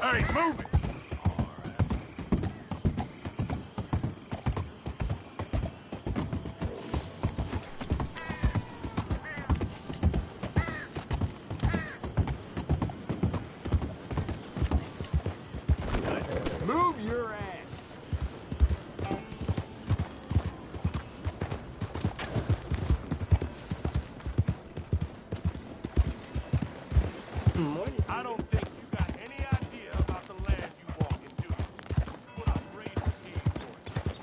Hey, move it! Move your ass! I don't think you got any idea about the land you walk into. Put us raiders here for it.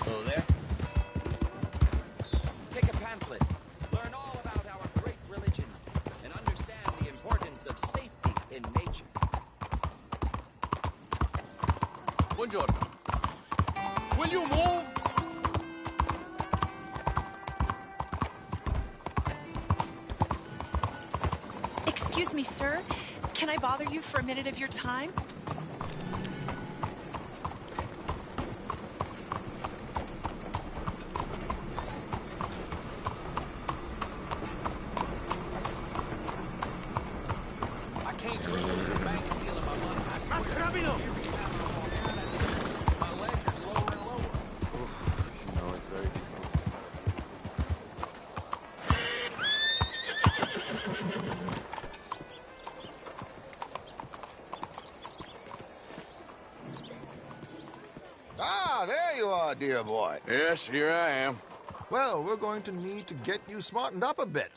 Hello there. Take a pamphlet. Learn all about our great religion and understand the importance of safety in nature. Buongiorno. Will you move? Excuse me, sir. Can I bother you for a minute of your time? I can't believe the bank stealing my money. Más rápido! My leg is lower and lower. You know, it's very difficult. Francois, dear boy. Yes, here I am. Well, we're going to need to get you smartened up a bit.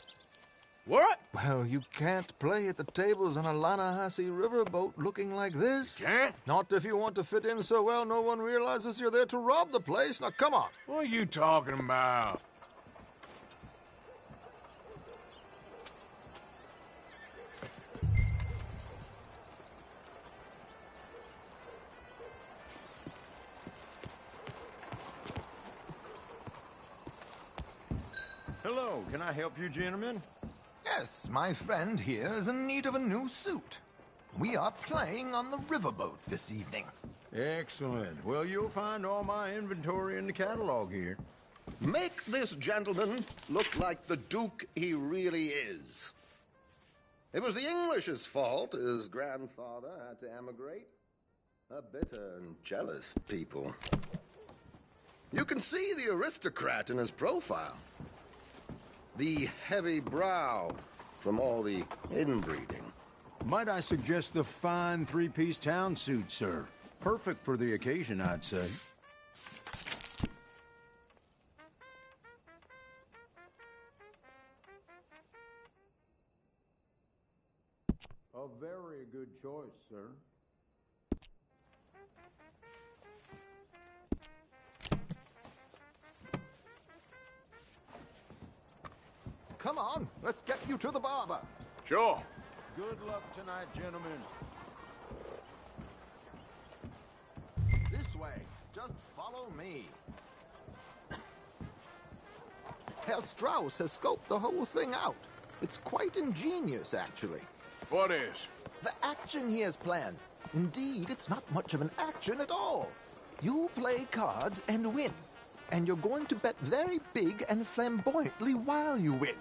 What? Well, you can't play at the tables on a Lannahechee riverboat looking like this. Can't? Not if you want to fit in so well no one realizes you're there to rob the place. Now, come on. What are you talking about? Hello, can I help you, gentlemen? Yes, my friend here is in need of a new suit. We are playing on the riverboat this evening. Excellent. Well, you'll find all my inventory in the catalog here. Make this gentleman look like the Duke he really is. It was the English's fault his grandfather had to emigrate. A bitter and jealous people. You can see the aristocrat in his profile. The heavy brow from all the inbreeding. Might I suggest the fine three-piece town suit, sir? Perfect for the occasion, I'd say. A very good choice, sir. Come on, let's get you to the barber. Sure. Good luck tonight, gentlemen. This way. Just follow me. Herr Strauss has scoped the whole thing out. It's quite ingenious, actually. What is? The action he has planned. Indeed, it's not much of an action at all. You play cards and win. And you're going to bet very big and flamboyantly while you win.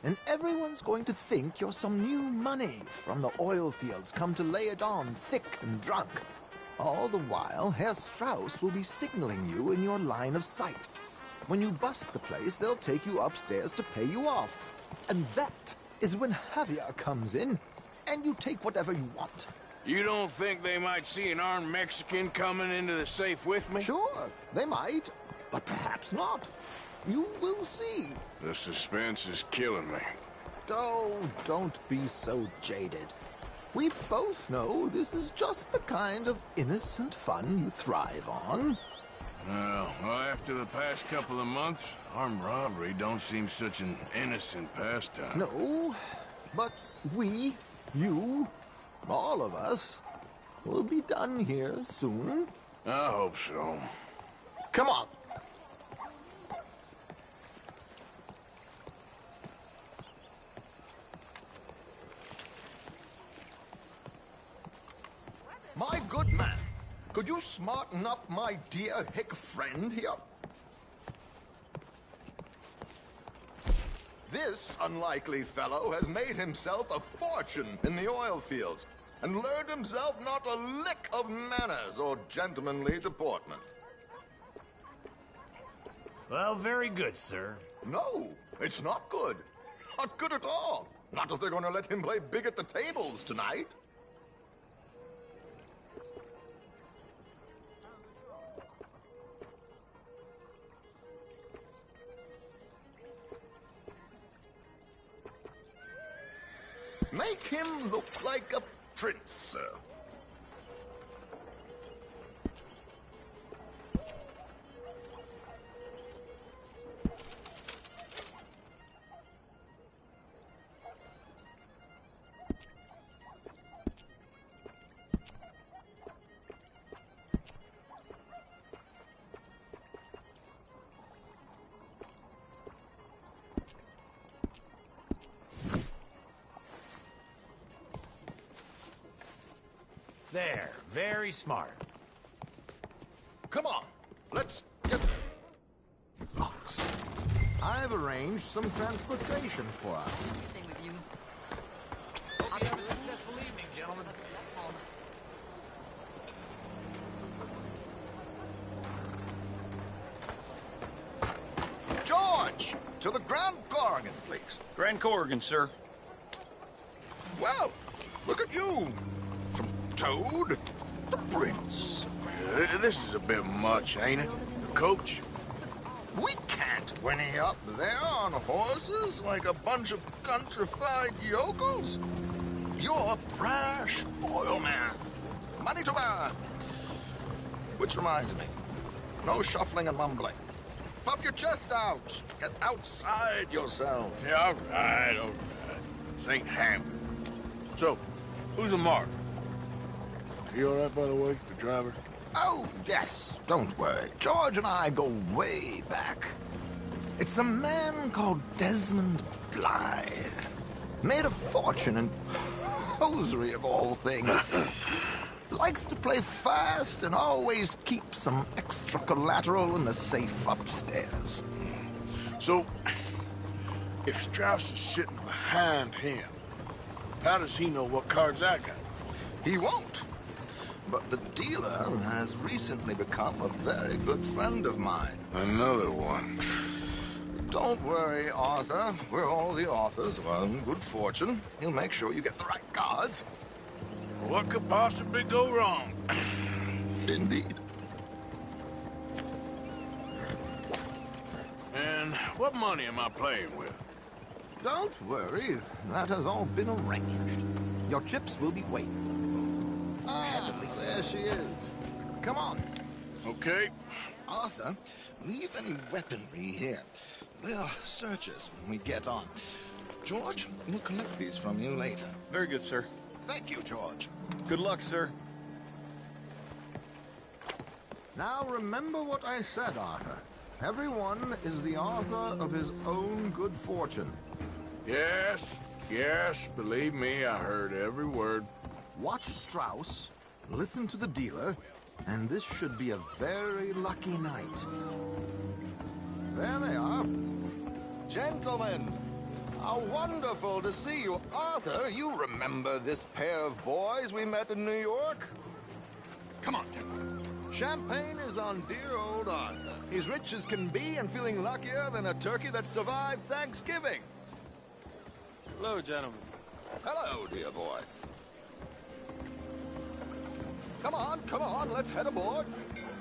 And everyone's going to think you're some new money from the oil fields come to lay it on thick and drunk. All the while, Herr Strauss will be signaling you in your line of sight. When you bust the place, they'll take you upstairs to pay you off. And that is when Javier comes in, and you take whatever you want. You don't think they might see an armed Mexican coming into the safe with me? Sure, they might, but perhaps not. You will see. The suspense is killing me. Oh, don't be so jaded. We both know this is just the kind of innocent fun you thrive on. Well, after the past couple of months, armed robbery don't seem such an innocent pastime. No, but we, you, all of us, will be done here soon. I hope so. Come on. My good man, could you smarten up my dear hick friend here? This unlikely fellow has made himself a fortune in the oil fields and learned himself not a lick of manners or gentlemanly deportment. Well, very good, sir. No, it's not good. Not good at all. Not if they're going to let him play big at the tables tonight. Make him look like a prince, sir. There, very smart. Come on, let's get... Fox, I've arranged some transportation for us. Hope you have a successful evening, gentlemen. George, to the Grand Corrigan, please. Grand Corrigan, sir. Well, look at you. From Toad to Prince. This is a bit much, ain't it? The coach? We can't whinny up there on horses like a bunch of countrified yokels. You're brash oil man. Money to burn. Which reminds me, no shuffling and mumbling. Puff your chest out. Get outside yourself. Yeah, all right, all right. This ain't Hampton. So, who's a mark? Is he all right, by the way, the driver? Oh, yes, don't worry. George and I go way back. It's a man called Desmond Blythe. Made a fortune in hosiery of all things. Likes to play fast and always keep some extra collateral in the safe upstairs. So, if Strauss is sitting behind him, how does he know what cards I got? He won't. But the dealer has recently become a very good friend of mine. Another one. Don't worry, Arthur. We're all the authors of our own good fortune. He'll make sure you get the right cards. What could possibly go wrong? Indeed. And what money am I playing with? Don't worry, that has all been arranged. Your chips will be waiting. Ah, there she is. Come on. Okay. Arthur, leave any weaponry here. They'll search us when we get on. George, we'll collect these from you later. Very good, sir. Thank you, George. Good luck, sir. Now remember what I said, Arthur. Everyone is the author of his own good fortune. Yes, yes, believe me, I heard every word. Watch Strauss, listen to the dealer, and this should be a very lucky night. There they are. Gentlemen, how wonderful to see you. Arthur, you remember this pair of boys we met in New York? Come on, gentlemen. Champagne is on dear old Arthur. He's rich as can be and feeling luckier than a turkey that survived Thanksgiving. Hello, gentlemen. Hello, dear boy. Come on, let's head aboard.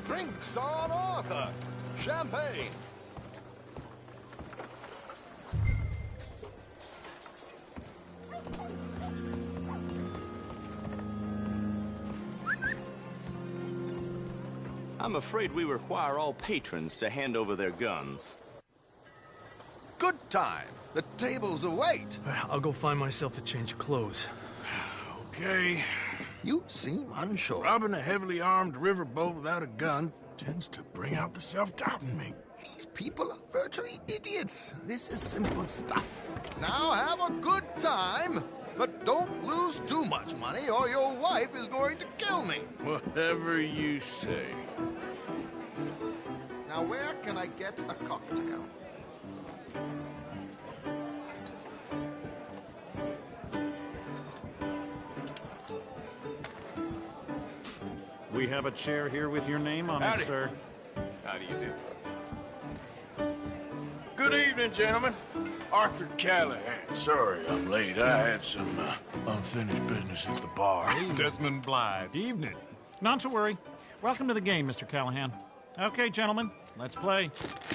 Drinks on Arthur. Champagne. I'm afraid we require all patrons to hand over their guns. Good time. The tables await. I'll go find myself a change of clothes. Okay. You seem unsure. Robbing a heavily armed riverboat without a gun tends to bring out the self-doubt in me. These people are virtually idiots. This is simple stuff. Now have a good time, but don't lose too much money or your wife is going to kill me. Whatever you say. Now where can I get a cocktail? We have a chair here with your name on Howdy. it, sir. How do you do? Good evening, gentlemen. Arthur Callahan. Sorry I'm late. I had some unfinished business at the bar. Desmond Blythe. Evening. Not to worry. Welcome to the game, Mr. Callahan. Okay, gentlemen, let's play.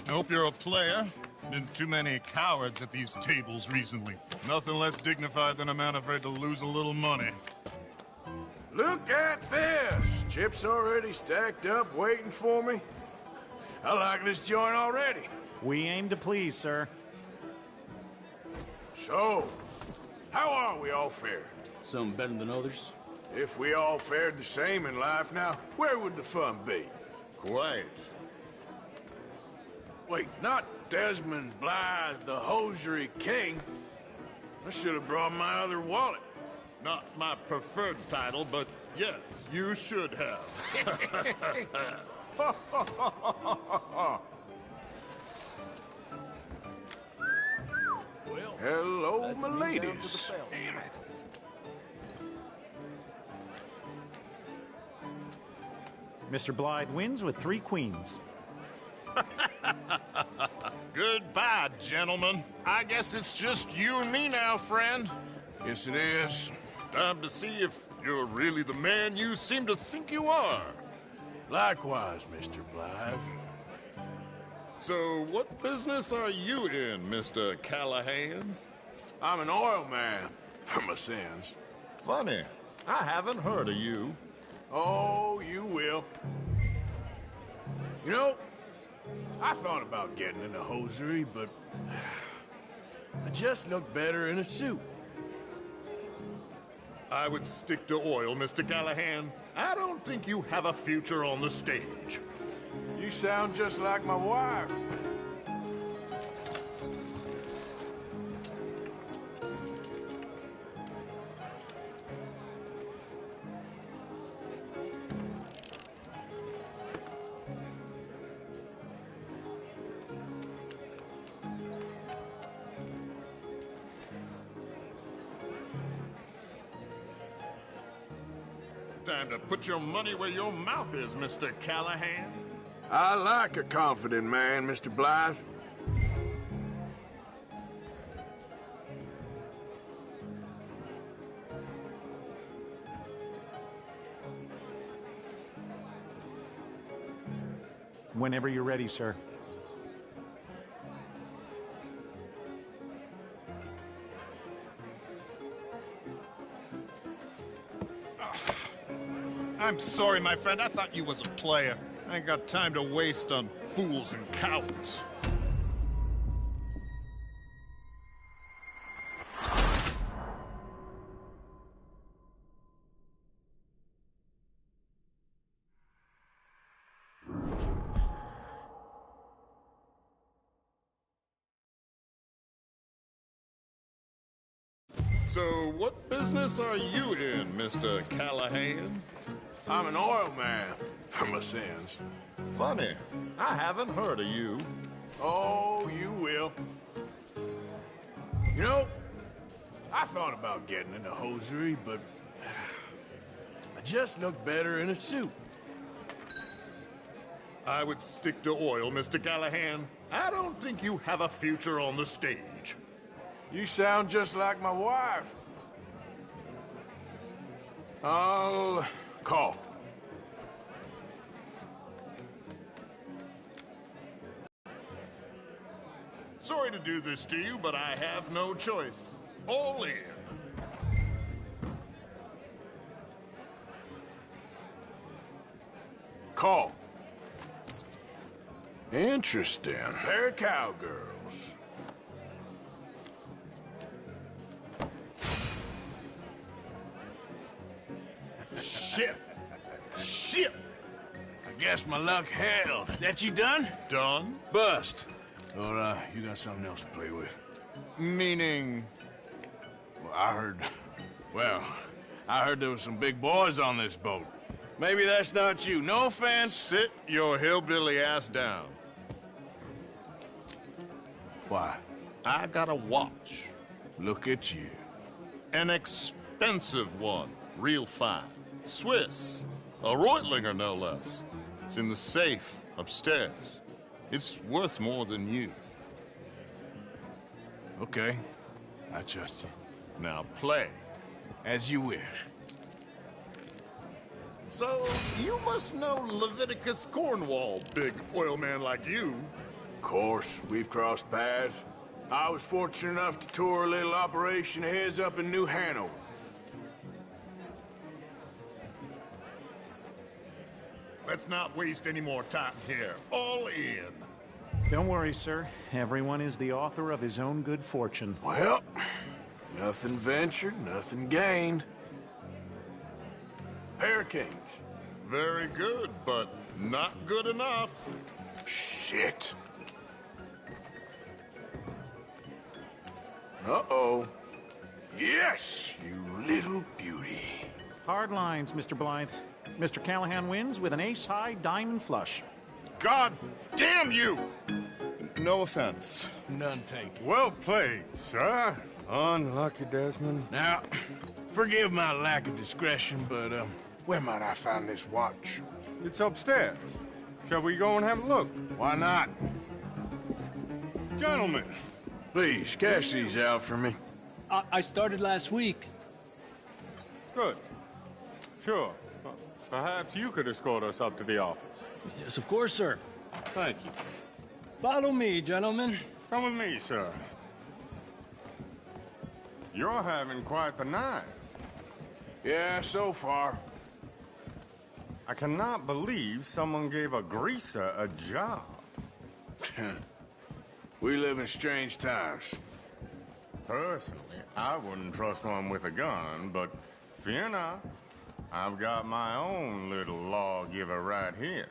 I hope you're a player. Been too many cowards at these tables recently. Nothing less dignified than a man afraid to lose a little money. Look at this! Chips already stacked up, waiting for me. I like this joint already. We aim to please, sir. So, how are we all fared? Some better than others? If we all fared the same in life now, where would the fun be? Quiet. Wait, not Desmond Blythe, the hosiery king. I should have brought my other wallet. Not my preferred title, but yes, you should have. Hello, my ladies. Damn it. Mr. Blythe wins with 3 queens. Goodbye, gentlemen. I guess it's just you and me now, friend. Yes, it is. Time to see if you're really the man you seem to think you are. Likewise, Mr. Blythe. So, what business are you in, Mr. Callahan? I'm an oil man, for my sins. Funny, I haven't heard of you. Oh, you will. You know, I thought about getting into hosiery, but I just look better in a suit. I would stick to oil, Mr. Callahan. I don't think you have a future on the stage. You sound just like my wife. Time to put your money where your mouth is, Mr. Callahan. I like a confident man, Mr. Blythe. Whenever you're ready, sir. I'm sorry, my friend. I thought you was a player. I ain't got time to waste on fools and cowards. So, what business are you in, Mr. Callahan? I'm an oil man, for my sins. Funny, I haven't heard of you. Oh, you will. You know, I thought about getting into hosiery, but I just look better in a suit. I would stick to oil, Mr. Callahan. I don't think you have a future on the stage. You sound just like my wife. I'll call. Sorry to do this to you, but I have no choice. All in. Call. Interesting. Pair of cowgirls. Shit. Shit. I guess my luck held. Is that you done? Done? Bust. Or, you got something else to play with? Meaning? Well, I heard there was some big boys on this boat. Maybe that's not you. No offense. Sit your hillbilly ass down. Why? I got a watch. Look at you. An expensive one. Real fine. Swiss. A Reutlinger, no less. It's in the safe upstairs. It's worth more than you. Okay. I trust you. Now play. As you wish. So, you must know Leviticus Cornwall, big oil man like you. Of course, we've crossed paths. I was fortunate enough to tour a little operation of his up in New Hanover. Let's not waste any more time here. All in. Don't worry, sir. Everyone is the author of his own good fortune. Well, nothing ventured, nothing gained. Pair of kings. Very good, but not good enough. Shit. Uh-oh. Yes, you little beauty. Hard lines, Mr. Blythe. Mr. Callahan wins with an ace-high diamond flush. God damn you! No offense. None taken. Well played, sir. Unlucky, Desmond. Now, forgive my lack of discretion, but, where might I find this watch? It's upstairs. Shall we go and have a look? Why not? Gentlemen. Please, cash these out for me. I started last week. Good. Sure. Perhaps you could escort us up to the office. Yes, of course, sir. Thank you. Follow me, gentlemen. Come with me, sir. You're having quite the night. Yeah, so far. I cannot believe someone gave a greaser a job. We live in strange times. Personally, I wouldn't trust one with a gun, but fear not. I've got my own little lawgiver right here.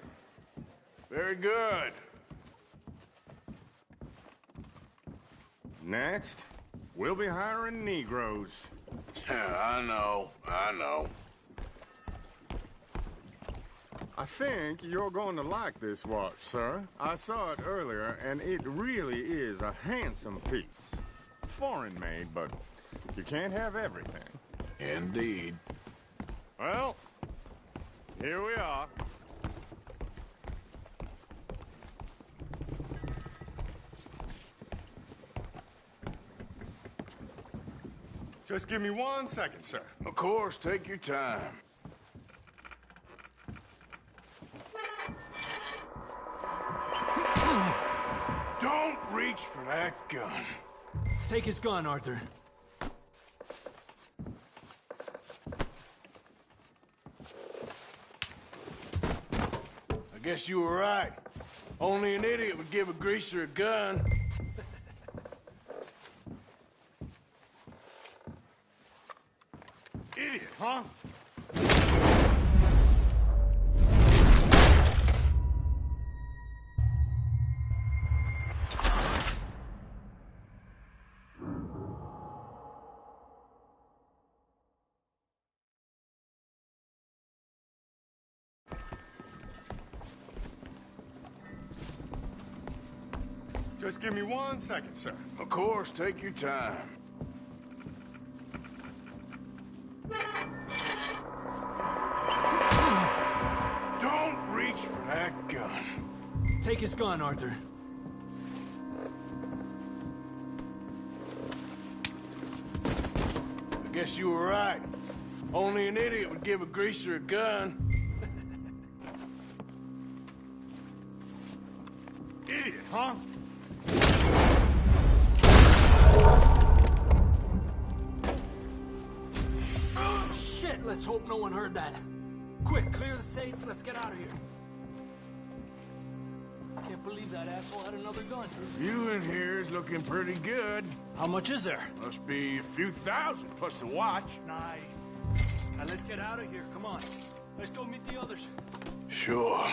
Very good. Next, we'll be hiring Negroes. I know. I think you're going to like this watch, sir. I saw it earlier, and it really is a handsome piece. Foreign made, but you can't have everything. Indeed. Well, here we are. Just give me 1 second, sir. Of course, take your time. Don't reach for that gun. Take his gun, Arthur. I guess you were right. Only an idiot would give a greaser a gun. Idiot, huh? Just give me 1 second, sir. Of course, take your time. Don't reach for that gun. Take his gun, Arthur. I guess you were right. Only an idiot would give a greaser a gun. Idiot, huh? Shit, let's hope no one heard that. Quick, clear the safe, let's get out of here. Can't believe that asshole had another gun. The view in here is looking pretty good. How much is there? Must be a few thousand, plus the watch. Nice. Now let's get out of here, come on. Let's go meet the others. Sure.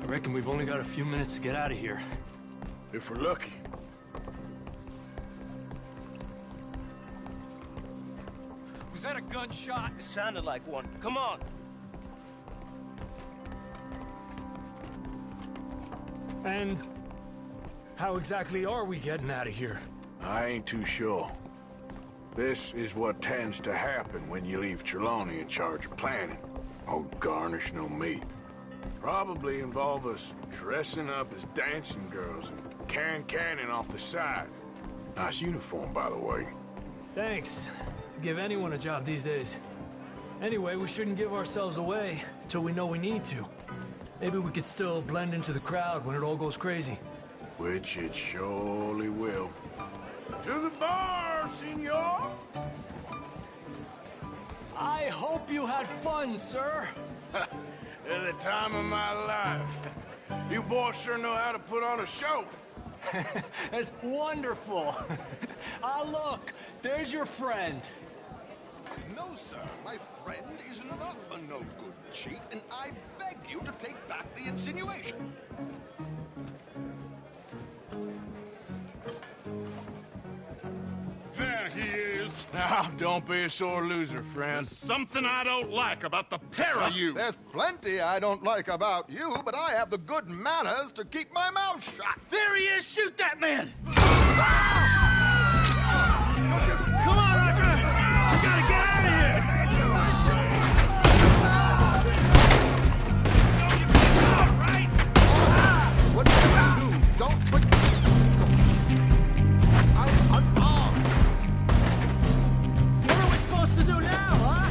I reckon we've only got a few minutes to get out of here. If we're lucky. Was that a gunshot? It sounded like one. Come on. And how exactly are we getting out of here? I ain't too sure. This is what tends to happen when you leave Trelawney in charge of planning. Oh, garnish no meat. Probably involve us dressing up as dancing girls and carrying cannon off the side. Nice uniform, by the way. Thanks. Give anyone a job these days. Anyway, we shouldn't give ourselves away until we know we need to. Maybe we could still blend into the crowd when it all goes crazy. Which it surely will. To the bar, senor! I hope you had fun, sir. At the time of my life. You boys sure know how to put on a show. That's wonderful. Ah, look, there's your friend. No, sir. My friend is not a no-good cheat, and I beg you to take back the insinuation. There he is. Now, don't be a sore loser, friend. There's something I don't like about the pair of you. There's plenty I don't like about you, but I have the good manners to keep my mouth shut. There he is! Shoot that man! Come on, Arthur! We gotta get out of here! What do you do? Don't put... I'm unarmed. What are we supposed to do now, huh?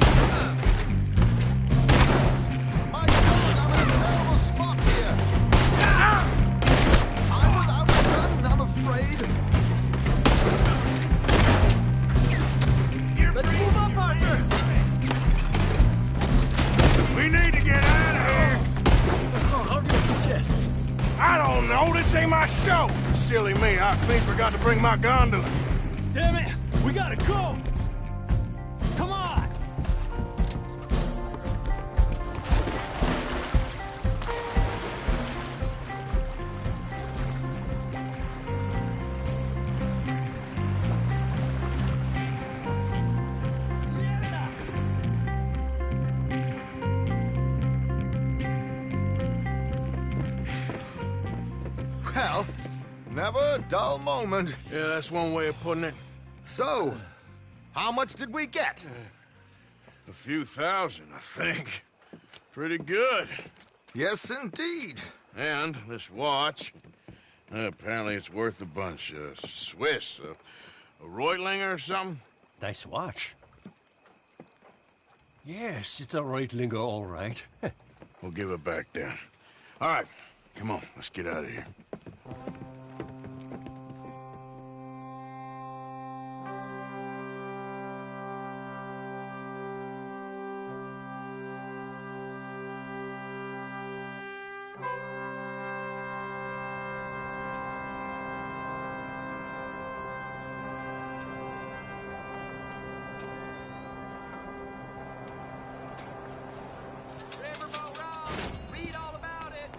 Oh, this ain't my show! Silly me, I forgot to bring my gondola. Damn it! We gotta go! Come on! Well, never a dull moment. Yeah, that's one way of putting it. So, how much did we get? A few thousand, I think. Pretty good. Yes, indeed. And this watch, apparently it's worth a bunch. Swiss, a Reutlinger or something? Nice watch. Yes, it's a Reutlinger, all right. We'll give it back then. All right, come on, let's get out of here. Read all about it.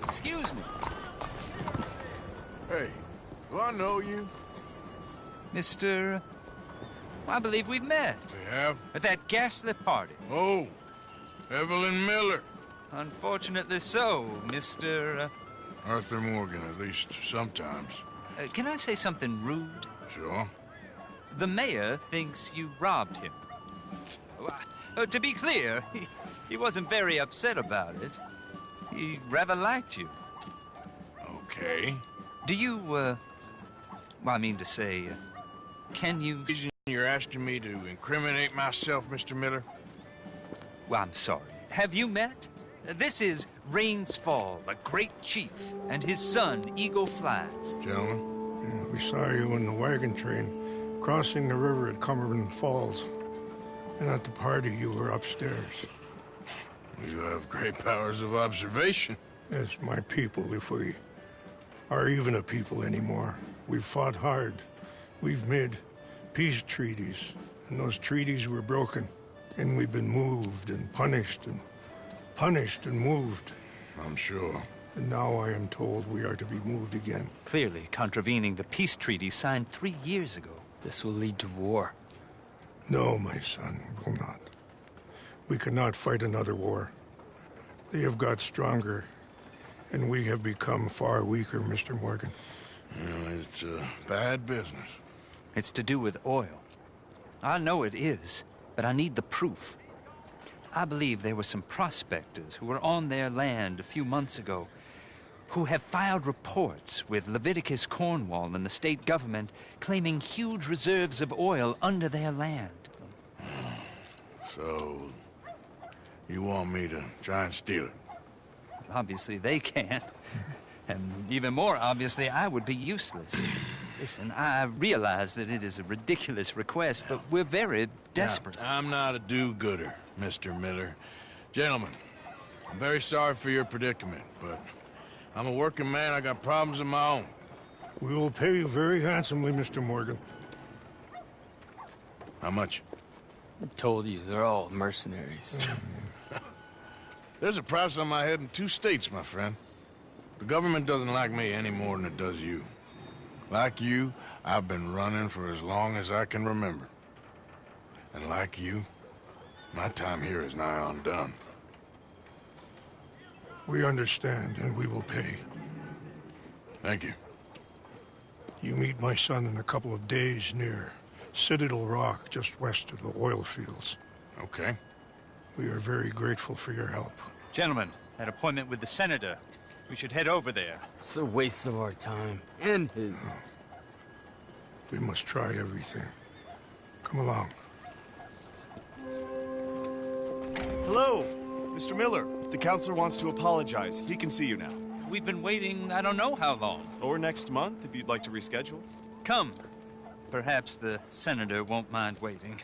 Excuse me. Hey, do I know you? Mr. I believe we've met. We have? At that ghastly party. Oh, Evelyn Miller. Unfortunately so, Mr. Arthur Morgan, at least sometimes. Can I say something rude? Sure. The mayor thinks you robbed him. To be clear, he wasn't very upset about it. He rather liked you. Okay. Do you, well, I mean to say, can you... You're asking me to incriminate myself, Mr. Miller? Well, I'm sorry. Have you met? This is Rains Fall, a great chief, and his son, Eagle Flies. Gentlemen? Yeah, we saw you in the wagon train, crossing the river at Cumberland Falls. And at the party, you were upstairs. You have great powers of observation. As my people, if we are even a people anymore. We've fought hard. We've made peace treaties, and those treaties were broken. And we've been moved and punished and moved. I'm sure. And now I am told we are to be moved again. Clearly contravening the peace treaty signed 3 years ago. This will lead to war. No, my son, it will not. We cannot fight another war. They have got stronger, and we have become far weaker, Mr. Morgan. Well, it's bad business. It's to do with oil. I know it is, but I need the proof. I believe there were some prospectors who were on their land a few months ago who have filed reports with Leviticus Cornwall and the state government claiming huge reserves of oil under their land. So, you want me to try and steal it? Obviously they can't. And even more obviously, I would be useless. Listen, I realize that it is a ridiculous request, but we're very desperate. Now, I'm not a do-gooder, Mr. Miller. Gentlemen, I'm very sorry for your predicament, but I'm a working man. I got problems of my own. We will pay you very handsomely, Mr. Morgan. How much? I told you, they're all mercenaries. There's a price on my head in 2 states, my friend. The government doesn't like me any more than it does you. Like you, I've been running for as long as I can remember. And like you, my time here is nigh undone. We understand, and we will pay. Thank you. You meet my son in a couple of days near Citadel Rock, just west of the oil fields. Okay. We are very grateful for your help. Gentlemen, that appointment with the senator. We should head over there. It's a waste of our time. And his. We must try everything. Come along. Hello, Mr. Miller. The counselor wants to apologize. He can see you now. We've been waiting I don't know how long. Or next month, if you'd like to reschedule. Come. Perhaps the senator won't mind waiting.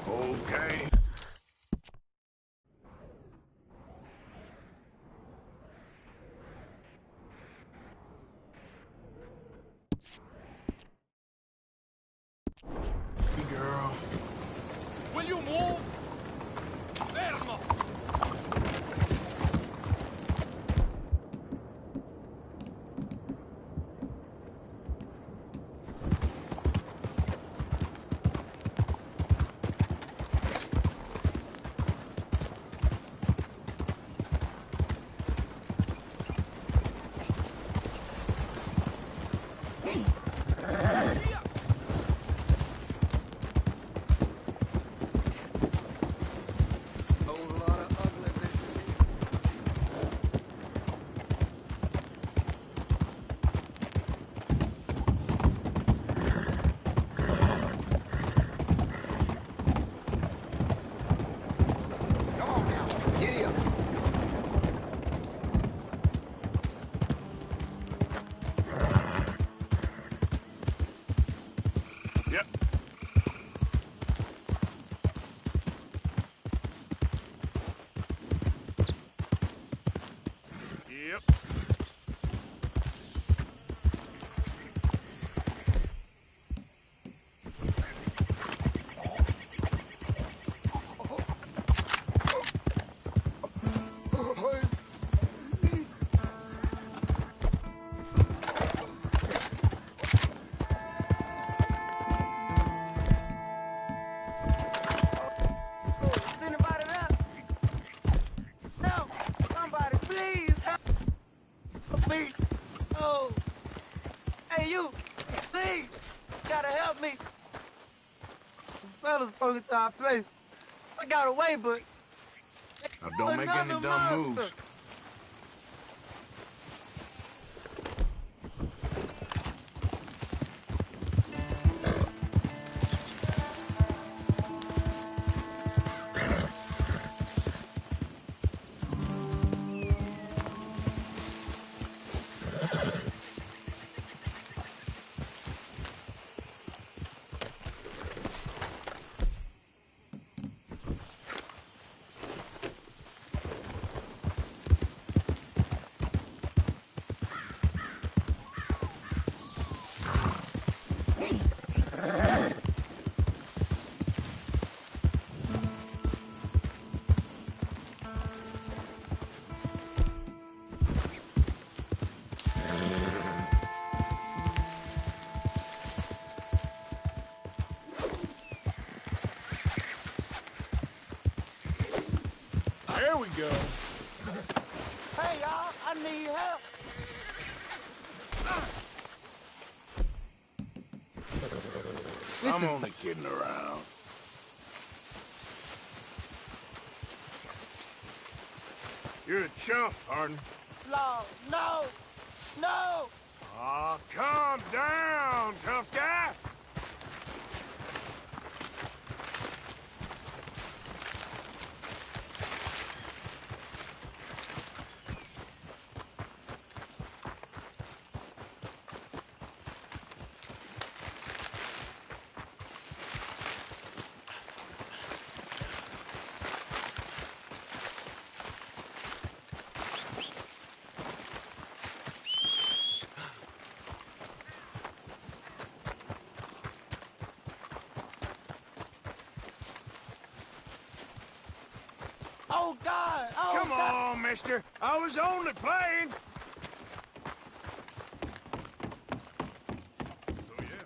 Okay. Girl. Will you move? Vermo! Broke into our place. I got away, but Now don't make any dumb moves. There we go. hey, y'all, I need help. I'm only kidding around. You're a chump, Hardin. No. Aw, calm down, tough guy. Oh, God! Oh, Come God. on, mister. I was only playing. So, yeah,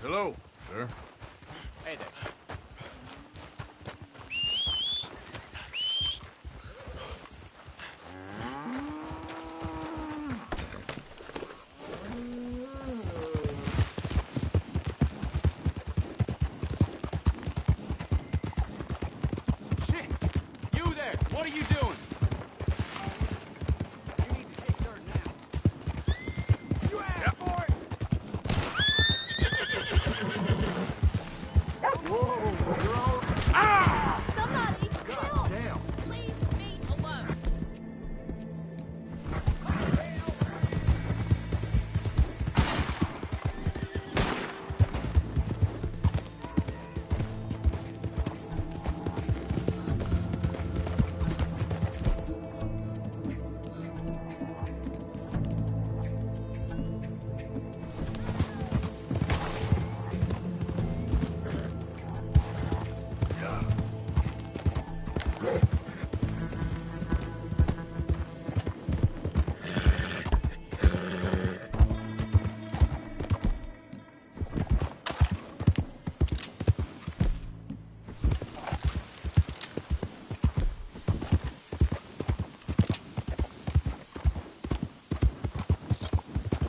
Hello, sir. Hey there. Shit! You there! What are you doing? You need to take dirt now. You asked for it! Whoa! You're all... Ah! Somebody, God help! damn! Leave me alone.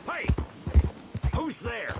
Hey! Who's there?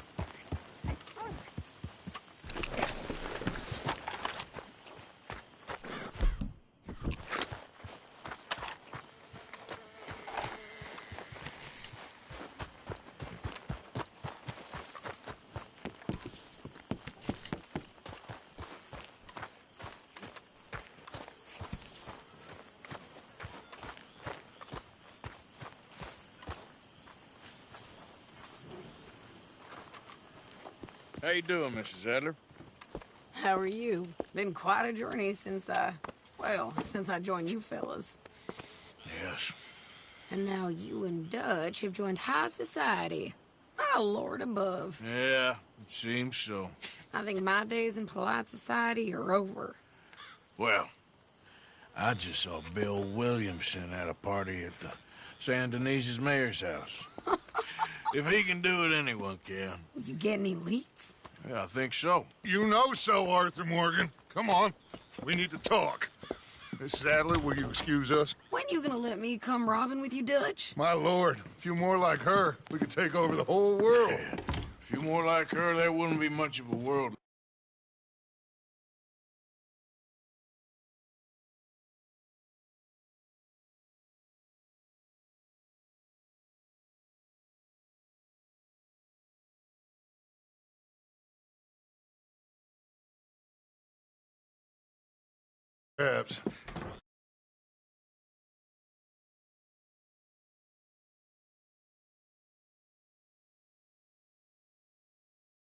How you doing, Mrs. Adler? How are you? Been quite a journey since I joined you fellas. Yes. And now you and Dutch have joined high society. Oh, Lord above. Yeah, it seems so. I think my days in polite society are over. Well, I just saw Bill Williamson at a party at the San Denise's mayor's house. If he can do it, anyone can. You get any leads? Yeah, I think so. You know so, Arthur Morgan. Come on. We need to talk. Miss Adler, will you excuse us? When you gonna let me come robbing with you, Dutch? My lord, a few more like her, we could take over the whole world. Yeah. A few more like her, there wouldn't be much of a world. Perhaps.